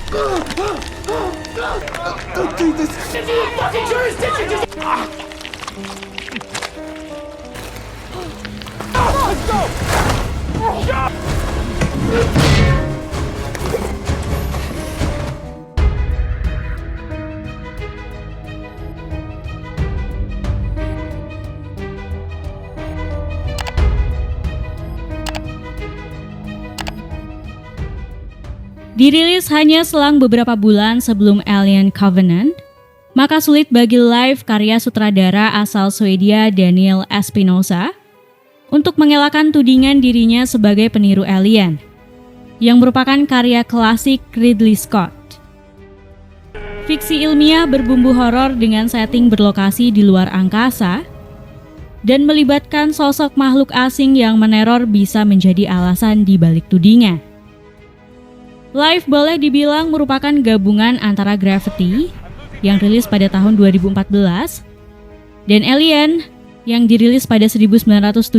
Don't do this! Into your fucking jurisdiction! Let's go! Dirilis hanya selang beberapa bulan sebelum Alien Covenant, maka sulit bagi Life, karya sutradara asal Swedia Daniel Espinosa, untuk mengelakkan tudingan dirinya sebagai peniru alien, yang merupakan karya klasik Ridley Scott. Fiksi ilmiah berbumbu horor dengan setting berlokasi di luar angkasa, dan melibatkan sosok makhluk asing yang meneror bisa menjadi alasan di balik tudingan. Life boleh dibilang merupakan gabungan antara Gravity yang rilis pada tahun 2014 dan Alien yang dirilis pada 1979.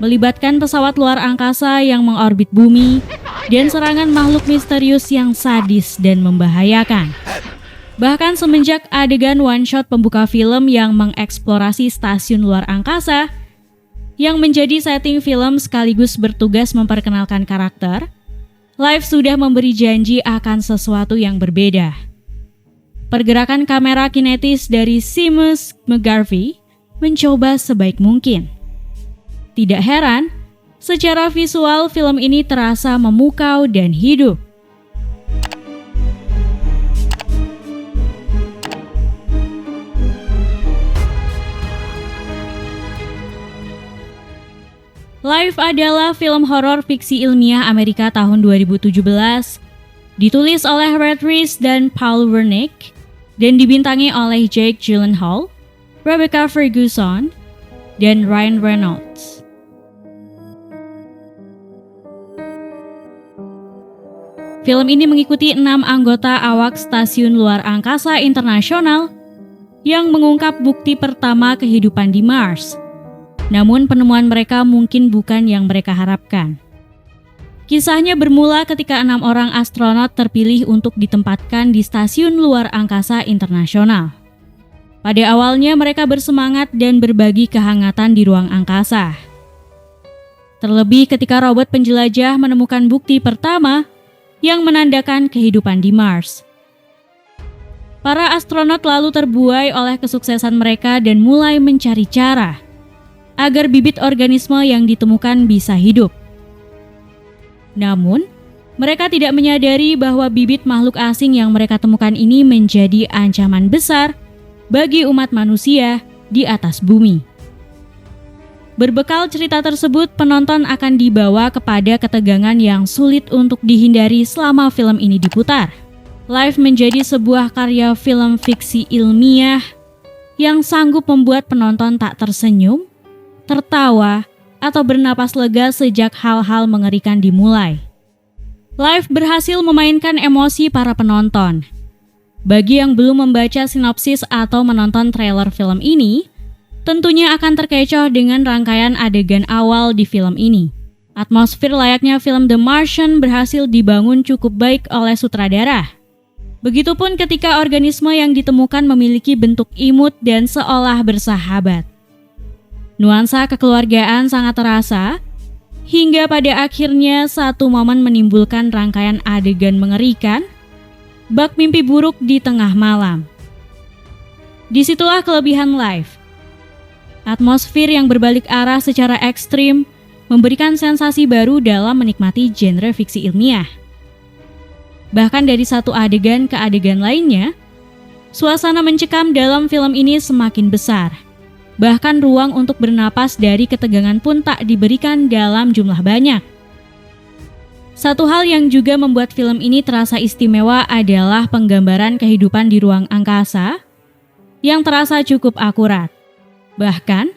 Melibatkan pesawat luar angkasa yang mengorbit bumi dan serangan makhluk misterius yang sadis dan membahayakan. Bahkan semenjak adegan one shot pembuka film yang mengeksplorasi stasiun luar angkasa yang menjadi setting film sekaligus bertugas memperkenalkan karakter, Life sudah memberi janji akan sesuatu yang berbeda. Pergerakan kamera kinetis dari Seamus McGarvey mencoba sebaik mungkin. Tidak heran, secara visual film ini terasa memukau dan hidup. Life adalah film horor fiksi ilmiah Amerika tahun 2017, ditulis oleh Red Reese dan Paul Wernick, dan dibintangi oleh Jake Gyllenhaal, Rebecca Ferguson, dan Ryan Reynolds. Film ini mengikuti 6 anggota awak stasiun luar angkasa internasional yang mengungkap bukti pertama kehidupan di Mars. Namun penemuan mereka mungkin bukan yang mereka harapkan. Kisahnya bermula ketika 6 orang astronot terpilih untuk ditempatkan di stasiun luar angkasa internasional. Pada awalnya mereka bersemangat dan berbagi kehangatan di ruang angkasa. Terlebih ketika robot penjelajah menemukan bukti pertama yang menandakan kehidupan di Mars. Para astronot lalu terbuai oleh kesuksesan mereka dan mulai mencari cara agar bibit organisme yang ditemukan bisa hidup. Namun, mereka tidak menyadari bahwa bibit makhluk asing yang mereka temukan ini menjadi ancaman besar bagi umat manusia di atas bumi. Berbekal cerita tersebut, penonton akan dibawa kepada ketegangan yang sulit untuk dihindari selama film ini diputar. Life menjadi sebuah karya film fiksi ilmiah yang sanggup membuat penonton tak tersenyum, tertawa, atau bernapas lega sejak hal-hal mengerikan dimulai. Life berhasil memainkan emosi para penonton. Bagi yang belum membaca sinopsis atau menonton trailer film ini, tentunya akan terkecoh dengan rangkaian adegan awal di film ini. Atmosfer layaknya film The Martian berhasil dibangun cukup baik oleh sutradara. Begitupun ketika organisme yang ditemukan memiliki bentuk imut dan seolah bersahabat. Nuansa kekeluargaan sangat terasa, hingga pada akhirnya satu momen menimbulkan rangkaian adegan mengerikan, bak mimpi buruk di tengah malam. Disitulah kelebihan Life. Atmosfer yang berbalik arah secara ekstrim memberikan sensasi baru dalam menikmati genre fiksi ilmiah. Bahkan dari satu adegan ke adegan lainnya, suasana mencekam dalam film ini semakin besar. Bahkan ruang untuk bernapas dari ketegangan pun tak diberikan dalam jumlah banyak. Satu hal yang juga membuat film ini terasa istimewa adalah penggambaran kehidupan di ruang angkasa yang terasa cukup akurat. Bahkan,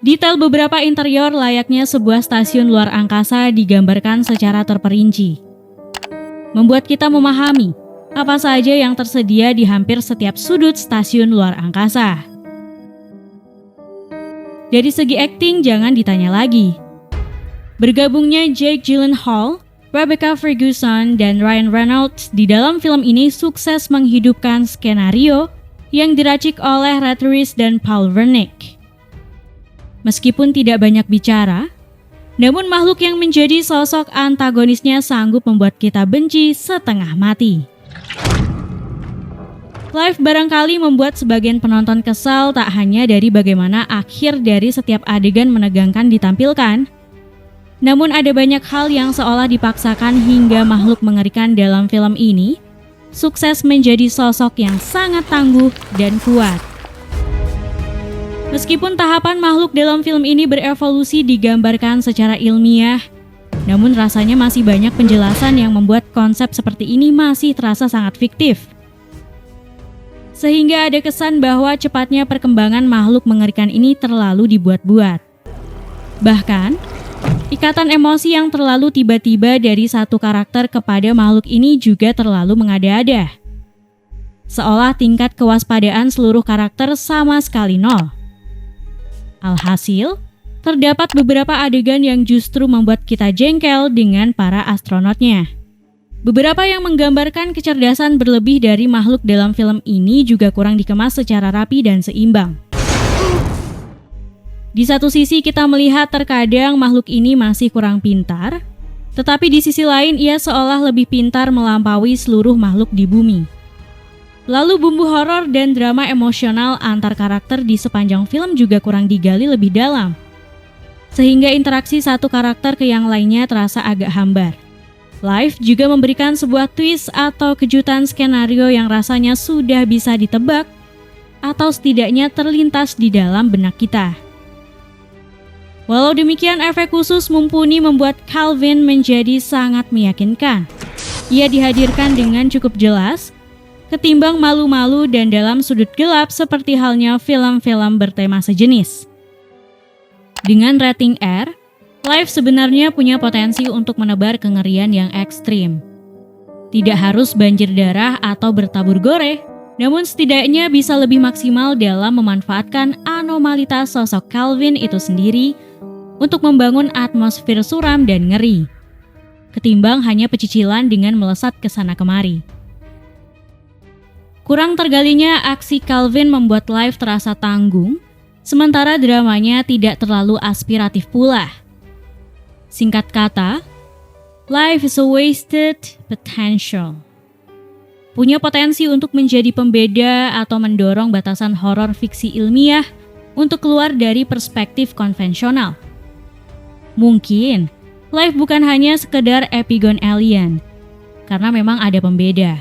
detail beberapa interior layaknya sebuah stasiun luar angkasa digambarkan secara terperinci. Membuat kita memahami apa saja yang tersedia di hampir setiap sudut stasiun luar angkasa. Dari segi akting jangan ditanya lagi. Bergabungnya Jake Gyllenhaal Rebecca Ferguson dan Ryan Reynolds di dalam film ini sukses menghidupkan skenario yang diracik oleh Red Reese dan Paul Wernick. Meskipun tidak banyak bicara, namun makhluk yang menjadi sosok antagonisnya sanggup membuat kita benci setengah mati. Clive barangkali membuat sebagian penonton kesal tak hanya dari bagaimana akhir dari setiap adegan menegangkan ditampilkan, namun ada banyak hal yang seolah dipaksakan hingga makhluk mengerikan dalam film ini sukses menjadi sosok yang sangat tangguh dan kuat. Meskipun tahapan makhluk dalam film ini berevolusi digambarkan secara ilmiah, namun rasanya masih banyak penjelasan yang membuat konsep seperti ini masih terasa sangat fiktif. Sehingga ada kesan bahwa cepatnya perkembangan makhluk mengerikan ini terlalu dibuat-buat. Bahkan, ikatan emosi yang terlalu tiba-tiba dari satu karakter kepada makhluk ini juga terlalu mengada-ada. Seolah tingkat kewaspadaan seluruh karakter sama sekali nol. Alhasil, terdapat beberapa adegan yang justru membuat kita jengkel dengan para astronotnya. Beberapa yang menggambarkan kecerdasan berlebih dari makhluk dalam film ini juga kurang dikemas secara rapi dan seimbang. Di satu sisi kita melihat terkadang makhluk ini masih kurang pintar, tetapi di sisi lain ia seolah lebih pintar melampaui seluruh makhluk di bumi. Lalu bumbu horor dan drama emosional antar karakter di sepanjang film juga kurang digali lebih dalam, sehingga interaksi satu karakter ke yang lainnya terasa agak hambar. Clive juga memberikan sebuah twist atau kejutan skenario yang rasanya sudah bisa ditebak atau setidaknya terlintas di dalam benak kita. Walau demikian, efek khusus mumpuni membuat Calvin menjadi sangat meyakinkan. Ia dihadirkan dengan cukup jelas, ketimbang malu-malu dan dalam sudut gelap seperti halnya film-film bertema sejenis. Dengan rating R, Clive sebenarnya punya potensi untuk menebar kengerian yang ekstrim. Tidak harus banjir darah atau bertabur gore, namun setidaknya bisa lebih maksimal dalam memanfaatkan anomalitas sosok Calvin itu sendiri untuk membangun atmosfer suram dan ngeri, ketimbang hanya pecicilan dengan melesat ke sana kemari. Kurang tergalinya aksi Calvin membuat Clive terasa tanggung, sementara dramanya tidak terlalu aspiratif pula. Singkat kata, life is a wasted potential. Punya potensi untuk menjadi pembeda atau mendorong batasan horor fiksi ilmiah untuk keluar dari perspektif konvensional. Mungkin, life bukan hanya sekedar epigon alien, karena memang ada pembeda.